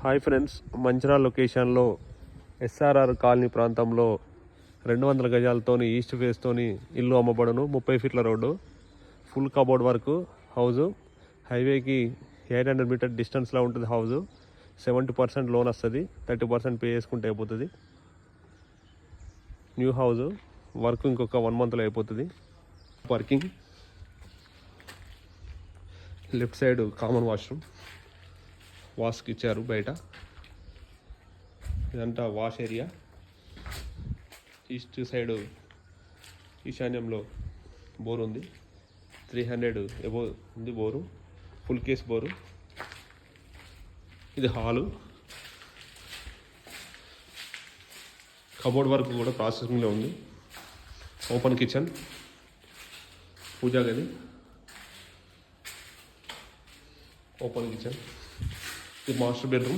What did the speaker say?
Hi friends, Mancherial లొకేషన్లో SRR colony ప్రాంతంలో 200 గజాలతోని east ఫేస్తోని ఇల్లు అమ్మబడును. 30 ఫీట్ల road, full cupboard work house. హైవేకి 800 మీటర్ డిస్టెన్స్లో ఉంటుంది హౌజు. 70% లోన్ వస్తుంది, 30% పే చేసుకుంటే అయిపోతుంది. న్యూ హౌజు, వర్క్ ఇంకొక 1 మంత్లో అయిపోతుంది. Parking, left side common washroom, వాష్కి ఇచ్చారు బయట. ఇదంతా వాష్ ఏరియా. ఈస్ట్ సైడ్ ఈశాన్యంలో బోర్ ఉంది. 300 ఎబో ఉంది బోరు, ఫుల్ కేస్ బోరు. ఇది హాలు. కబోర్డ్ వర్క్ కూడా ప్రాసెసింగ్లో ఉంది. ఓపెన్ కిచెన్, పూజా గది, ఓపెన్ కిచెన్. ఇది మాస్టర్ బెడ్రూమ్.